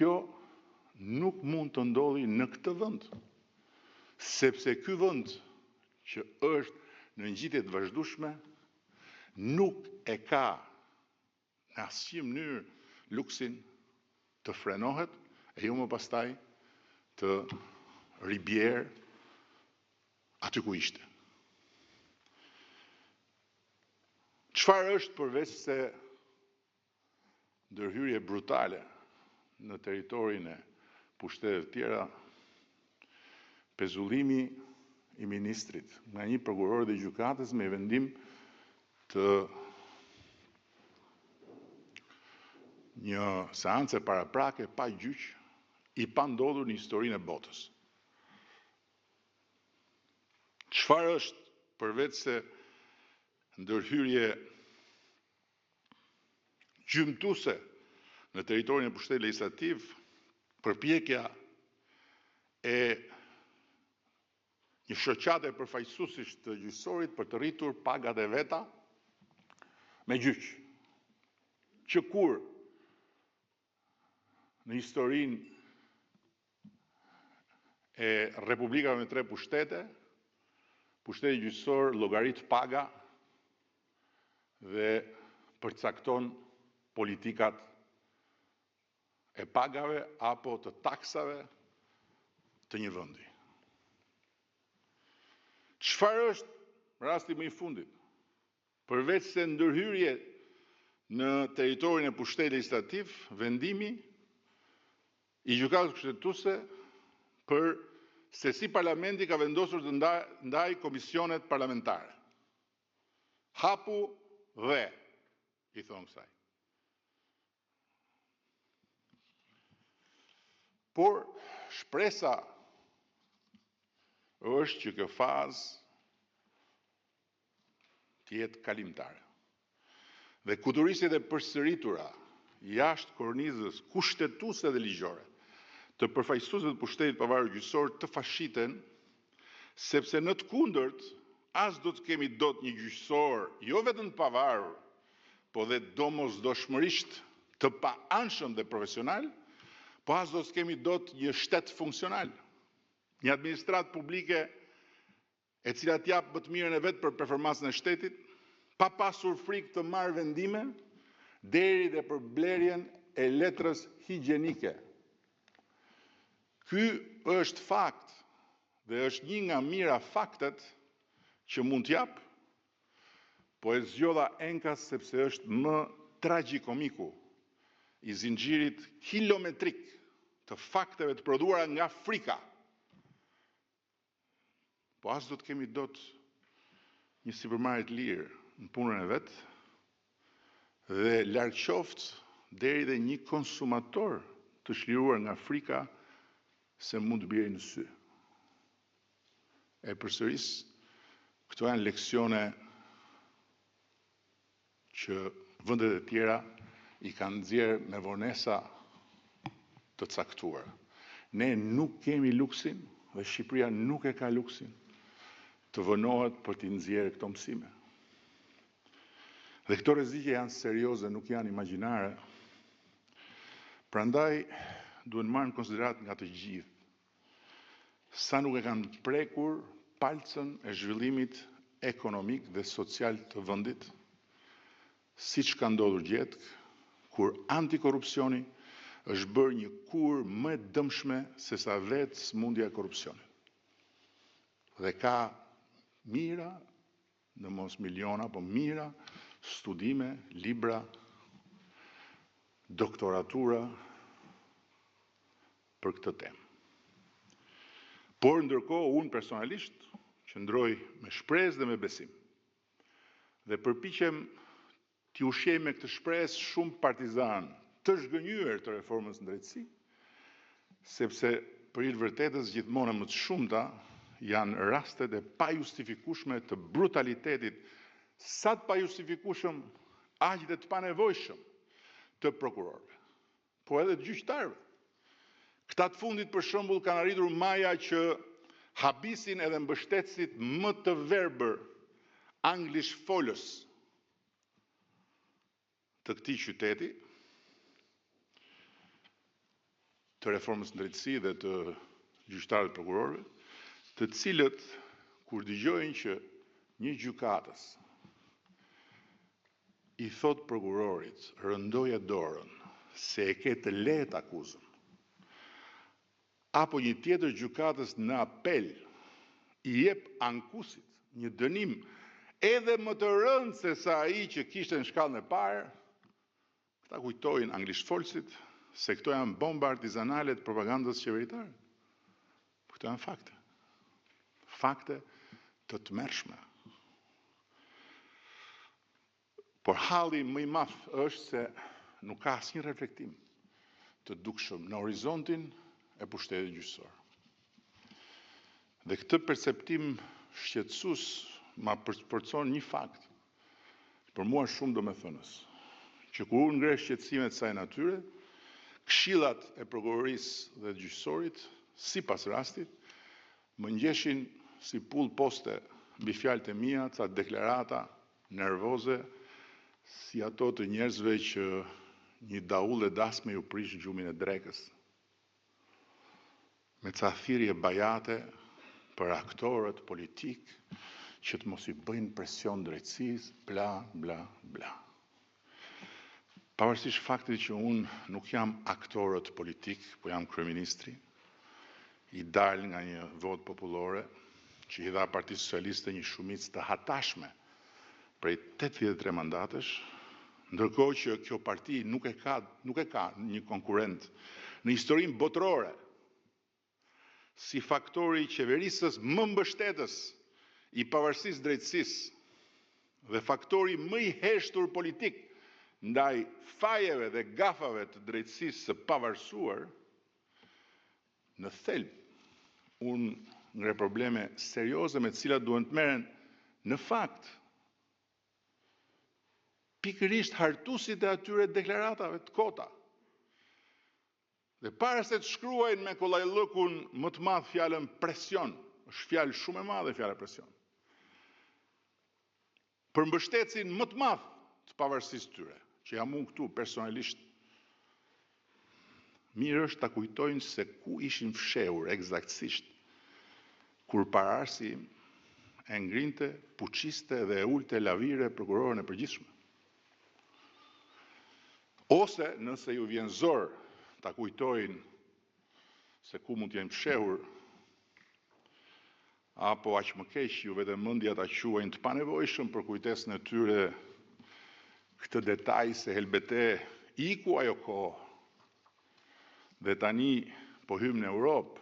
kjo nuk mund të ndodhi në këtë vend, sepse ky vend që është në ngjitje të vazhdueshme nuk e ka në asnjë mënyrë luksin të frenohet e jo më pastaj të ribjerë aty ku ishte. Çfarë është përveç se ndërhyrje brutale në territorin e pushteteve të tjera, pezullimi i ministrit nga një prokuror dhe gjykatës me vendim të një seance paraprake pa gjyq i pa ndodhur në historinë e botës. Çfarë është përveç se ndërhyrje gjymtuese në territorin e pushtetit legjislativ, përpjekja e një shoqate përfaqësuesish të gjyqësorit për të rritur pagat e veta me gjyq, që kur në historinë e Republikave me 3 pushtete, pushteti gjyqësor llogarit paga dhe përcakton politikat e pagave apo të taksave të një vendi. Çfarë është rasti më i fundit? Përveç se ndërhyrje në territorin e pushtetit legjislativ, vendimi i gjykatës kushtetuese për se si parlamenti ka vendosur të ndaj komisionet parlamentare. Hapu dhe, i thonë kësaj. Por shpresa është që kjo fazë të jetë kalimtare. Dhe kuturisjet e përsëritura jashtë kornizës kushtetuese dhe ligjore të përfaqësuesve të pushtetit pavarur gjyqësor të fashiten, sepse në të kundërt as do të kemi dot një gjyqësor jo vetëm të pavarur, po dhe domosdoshmërisht të paanshëm dhe profesional, po as do të kemi dot një shtet funksional, një administratë publike e cila t'jap më të mirën e vet për performancën e shtetit, pa pasur frikë të marrë vendime deri dhe për blerjen e letrës higjienike. Ky është fakt dhe është një nga mira faktet që mund t'jap, po e zgjodha enkas sepse është më tragjikomiku i zinxhirit kilometrik të fakteve të prodhuara nga frika. Po as do të kemi dot një sipërmarrje të lirë në punën e vet dhe larg qoftë deri dhe një konsumator të çliruar nga frika se mund të bjerë në sy. E përsëris, këto janë leksione që vendet e tjera i kanë nxjerrë me vonesa të caktuar. Ne nuk kemi luksin dhe Shqipëria nuk e ka luksin të vënohet për t'i nxjerrë këto mësime. Dhe këto rreziqe janë serioze, nuk janë imagjinare. Prandaj duhen marrë në konsiderat nga të gjithë sa nuk e kanë prekur palcën e zhvillimit ekonomik dhe social të vendit, siç ka ndodhur gjetk, kur antikorrupsioni është bërë një kur më e dëmshme se sa vetë smundja e korrupsionit. Dhe ka mira, në mos miliona, po mira, studime, libra, doktoratura për këtë temë. Por ndërkohë unë personalisht qëndroj me shpresë dhe me besim. Dhe përpiqem t'i ushqej me këtë shpresë shumë partizan të zhgënjur të reformës në drejtësi, sepse për i vërtetës gjithmonë më të shumta janë rastet e pajustifikueshme të brutalitetit, sa të pajustifikueshëm aq dhe të panevojshëm të prokurorëve, po edhe të gjyqtarëve. Këta të fundit për shembull kanë arritur maja që habisin edhe mbështetësit më të verbër anglisht folës të këtij qyteti të reformës në drejtësi dhe të gjyqtarëve prokurorëve, të cilët kur dëgjojnë që një gjykatës i thot prokurorit, rëndoje dorën, se e ke të lehtë akuzën, apo një tjetër gjykatës në apel i jep ankusit një dënim edhe më të rëndë se sa ai që kishte në shkallën e parë, këta kujtojnë anglisht folësit se këto janë bomba artizanale të propagandës qeveritare. Këto janë fakte. Fakte të tmerrshme. Por halli më i madh është se nuk ka asnjë reflektim të dukshëm në horizontin e pushtetit gjyqësor. Dhe këtë perceptim shqetësues ma përcon një fakt, për mua shumë domethënës, që kur unë ngre shqetësimet saj natyre, këshillat e prokurorisë dhe gjyqësorit, sipas rastit, më ngjeshin si pull poste mbi fjalët e mia, ca deklarata nervoze, si ato të njerëzve që një daull e dasme ju prish gjumin e drekës. Me ca thirrje bajate për aktorët politik që të mos i bëjnë presion drejtësisë, bla, bla, bla. Pavarësisht faktit që unë nuk jam aktorët politik, po jam kryeministri, i dal nga një votë popullore, që i dha Partisë Socialiste një shumicë të hatashme prej 83 mandatesh, ndërkohë që kjo parti nuk e ka një konkurrent në historinë botërore si faktori i qeverisës më mbështetës i pavarësisë drejtësisë dhe faktori më i heshtur politik ndaj fajeve dhe gafave të drejtësisë së pavarësuar, në thelb unë ngre probleme serioze me të cilat duhen të merren në fakt pikërisht hartuesit e atyre deklaratave të kota. Dhe para se të shkruajnë me kollajllëkun më të madh fjalën presion, është fjalë shumë e madhe fjala presion, për mbështetësin më të madh të pavarësisë tyre, që jam unë këtu personalisht, mirë është ta kujtojnë se ku ishin fshehur eksaktësisht kur Pararsi e ngrinte, puçiste dhe e ulte lavire prokurorën e përgjithshme. Ose nëse ju vjen zor ta kujtojnë se ku mund të jenë fshehur, apo aq më keq ju vetëm mendja ta quajnë të panevojshëm për kujtesën e tyre këtë detaj se helbete iku ajo kohë dhe tani po hym në Europë,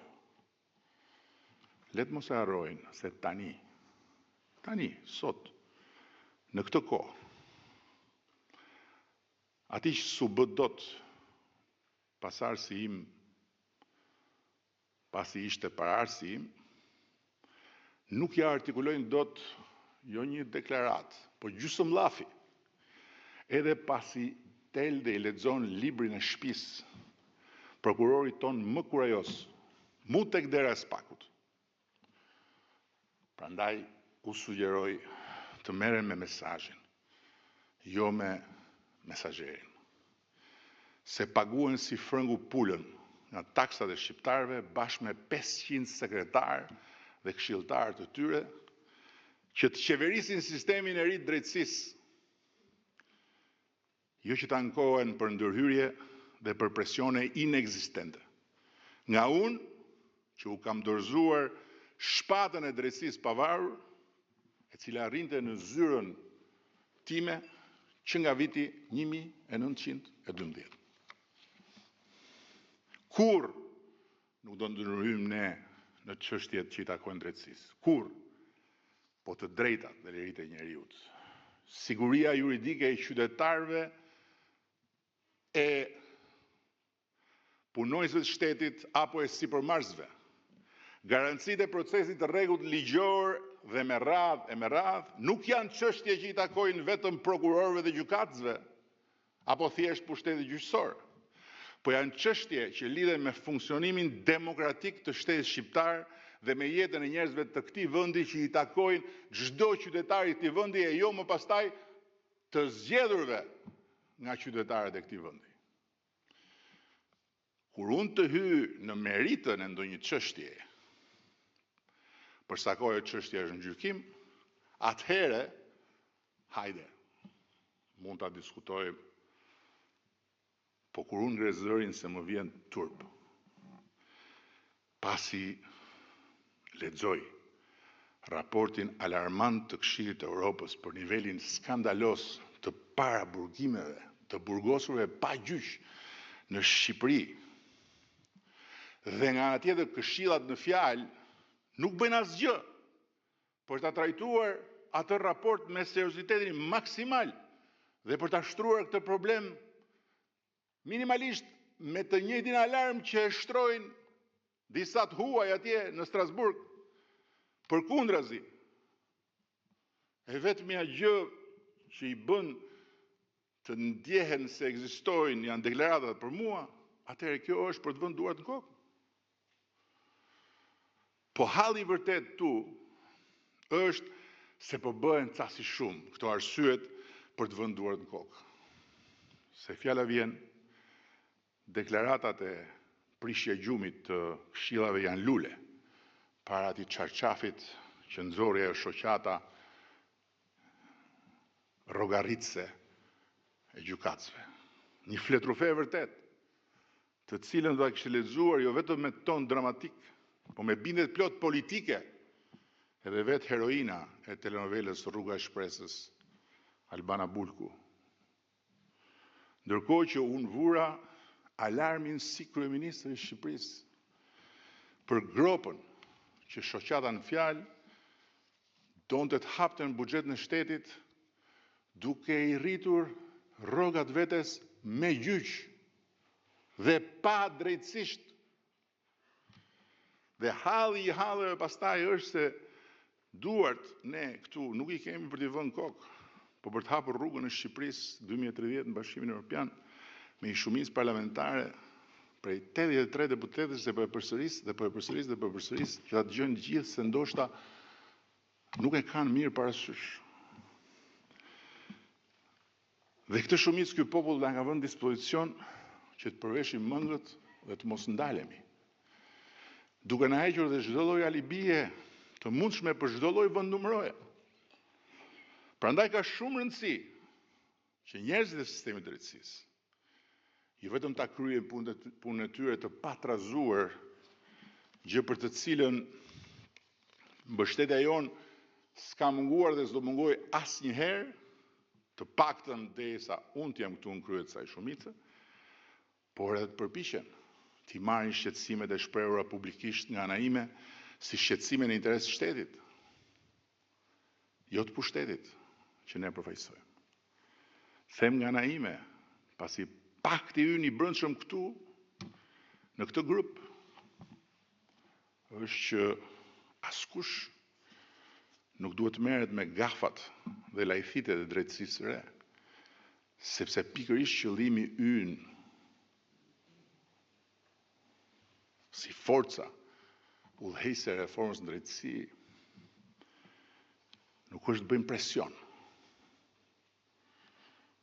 letë mos e harrojnë se tani, sot, në këtë kohë, ati që s'u bë dot pasarsi im, pasi ishte pararsi im, nuk ja artikulojnë dot jo një deklarat, po gjysmë llafi, edhe pasi tel dhe i lexon librin e shtëpisë, prokurorit ton më kurajos, mu tek dera e spakut. Prandaj u sugjeroj të merren me mesazhin, jo me mesazherin. Se paguhen si frëngu pulën nga taksat e shqiptarëve bashkë me 500 sekretarë dhe këshilltarë të tyre që të qeverisin sistemin e ri të drejtësisë, jo që të ankohen për ndërhyrje dhe për presione inekzistente. Nga unë, që u kam dorëzuar shpatën e drejtësisë pavarur, e cila rrinte në zyrën time që nga viti 1912. Kur nuk do ndërhyjmë ne në çështjet që i takojnë drejtësisë. Kur? Po të drejtat dhe liritë e njeriut. Siguria juridike e qytetarëve e punojësve të shtetit apo e sipërmarrësve. Garancitë e procesit të rregullt ligjor dhe me radhë nuk janë çështje që i takojnë vetëm prokurorëve dhe gjykatësve apo thjesht pushtetit gjyqësor, po janë çështje që lidhen me funksionimin demokratik të shtetit shqiptar dhe me jetën e njerëzve të këtij vendi që i takojnë çdo qytetari i këtij vendi e jo më pastaj të zgjedhurve nga qytetarët e këtij vendi. kur unë të hy në meritën e ndonjë çështje, për sa kohë çështja është në gjykim, atëherë, hajde, mund ta diskutojmë, po kur unë ngre zërin se më vjen turp, pasi lexoj raportin alarmant të Këshillit të Evropës për nivelin skandalos të paraburgimeve, të burgosurve pa gjyq në Shqipëri, dhe nga ana tjetër këshillat në fjalë nuk bëjnë asgjë për ta trajtuar atë raport me seriozitetin maksimal dhe për ta shtruar këtë problem minimalisht me të njëjtin alarm që e shtrojnë disa të huaj atje në Strasburg, përkundrazi. E vetmja gjë që i bën të ndjehen se ekzistojnë janë deklaratat për mua, atëherë kjo është për të vënë duart në kokë. Po halli i vërtet tu është se po bëhen casi shumë këto arsyet për të vënë duart në kokë. Se fjala vjen, deklaratat e prishje gjumit të këshillave janë lule para atij çarçafit që nxorri ajo shoqata rrogarritse e gjykatësve. Një fletrufe e vërtet, të cilën do ta kishte lexuar jo vetëm me ton dramatik, po me bindet plot politike, edhe vetë heroina e telenovelës Rruga e Shpresës, Albana Bulku. Ndërkohë që unë vura alarmin si kryeministri i Shqipërisë për gropën që shoqata në fjalë donte të hapte në buxhetin e shtetit duke i rritur rrogat vetes me gjyq dhe pa drejtësisht. Dhe halli i halleve pastaj është se duart ne këtu nuk i kemi për t'i vënë kokë, po për të hapur rrugën në Shqipërisë 2030 në Bashkimin Evropian me një shumicë parlamentare prej 83 deputetësh dhe po e përsëris që ta dëgjojnë gjithë se ndoshta nuk e kanë mirë parasysh. Dhe këtë shumicë ky popull na ka vënë dispozicion që të përveshim mëngët dhe të mos ndalemi, duke na hequr dhe çdo lloj alibie të mundshme për çdo lloj vendnumëroje. Prandaj ka shumë rëndësi që njerëzit e sistemit të drejtësisë jo vetëm ta kryejnë punën e tyre të patrazuar, gjë për të cilën mbështetja jon s'ka munguar dhe s'do mungoj asnjëherë, të paktën derisa unë t'jam këtu në krye të kësaj shumice, por edhe të përpiqen t'i marrin shqetësimet e shprehura publikisht nga ana ime si shqetësime në interes të shtetit, jo të pushtetit që ne përfaqësojmë. Them nga ana ime, pasi pakti ynë i brendshëm këtu në këtë grup është që askush nuk duhet të merret me gafat dhe lajthitet e drejtësisë së re, sepse pikërisht qëllimi ynë si forca udhëheqëse e reformës në drejtësi nuk është të bëjmë presion,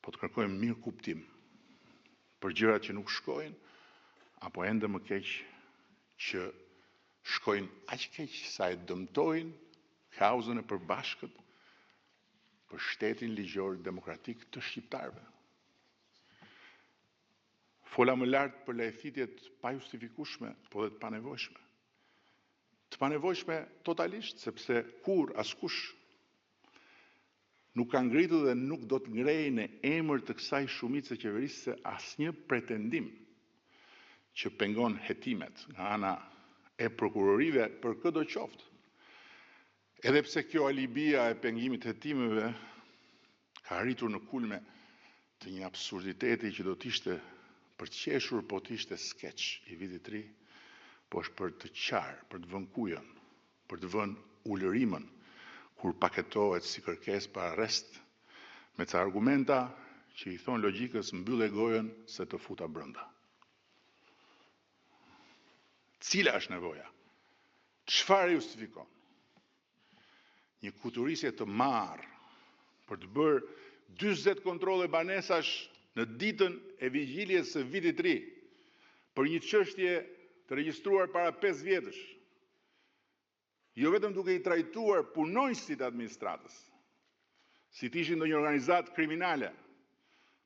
po të kërkojmë mirë kuptim për gjërat që nuk shkojnë, apo ende më keq që shkojnë aq keq sa e dëmtojnë kauzën e përbashkët për shtetin ligjor demokratik të shqiptarëve. Fola më lart për lajthitjet pa justifikueshme, po dhe të panevojshme. Të panevojshme totalisht, sepse askush nuk ka ngritur dhe nuk do të ngrejë në emër të kësaj shumice qeverisëse asnjë pretendim që pengon hetimet nga ana e prokurorive për çdo qoftë. Edhe pse kjo alibia e pengimit të hetimeve ka arritur në kulme të një absurditeti që do t'ishte për të qeshur, po t'ishte skeç i vitit të ri, po është për të qarë, për të vënë kujën, për të vënë ulërimën, kur paketohet si kërkesë për arrest me ca argumenta që i thon logjikës mbyllë gojën se të futa brenda. Cila është nevoja? Çfarë justifikon? Një kuturisje të marrë për të bërë 40 kontrolle banesash në ditën e vigjiljes së vitit të ri, për një çështje të regjistruar para 5 vjetësh, jo vetëm duke i trajtuar punonjësit e administratës, si të ishin ndonjë organizatë kriminale,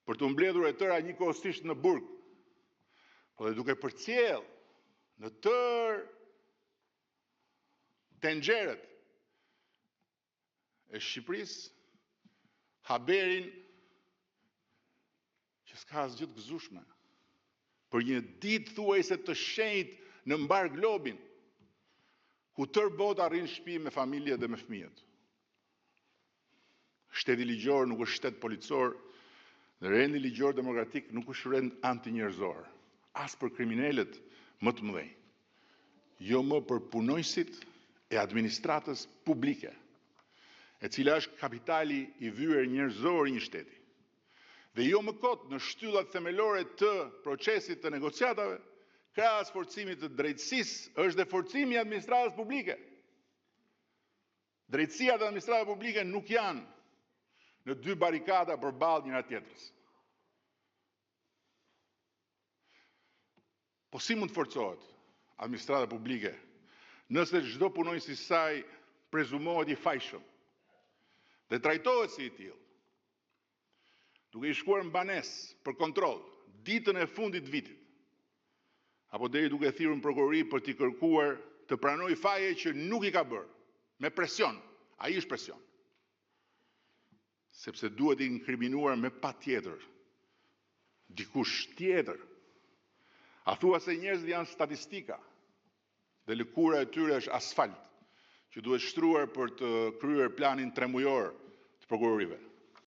për të mbledhur e tëra njëkohësisht në burg, por dhe duke përcjell në tërë tenxherët e Shqipërisë haberin që s'ka asgjë të gëzueshme për një ditë thuajse të shenjtë në mbar globin, ku tërë bota arrin shtëpi me familje dhe me fëmijët. Shteti ligjor nuk është shtet policor, dhe rendi ligjor demokratik nuk është rend antinjerëzor, as për kriminalët më të mëdhenj, jo më për punonjësit e administratës publike, e cila është kapitali i vyer njerëzor i një shteti. Dhe jo më kot në shtyllat themelore të procesit të negociatave, krahas forcimit të drejtësisë, është dhe forcimi i administratës publike. Drejtësia dhe administrata publike nuk janë në dy barikada përballë njëra tjetrës. Po si mund të forcohet administrata publike nëse çdo punonjës i saj prezumohet i fajshëm dhe trajtohet si i tillë, duke i shkuar në banesë për kontroll ditën e fundit të vitit, apo deri duke thirrur në prokurori për t'i kërkuar të pranojë faje që nuk i ka bërë, me presion, ai është presion. Sepse duhet i inkriminuar me patjetër dikush tjetër. A thua se njerëzit janë statistika dhe lëkura e tyre është asfalt që duhet shtruar për të kryer planin 3 mujor të prokurorive.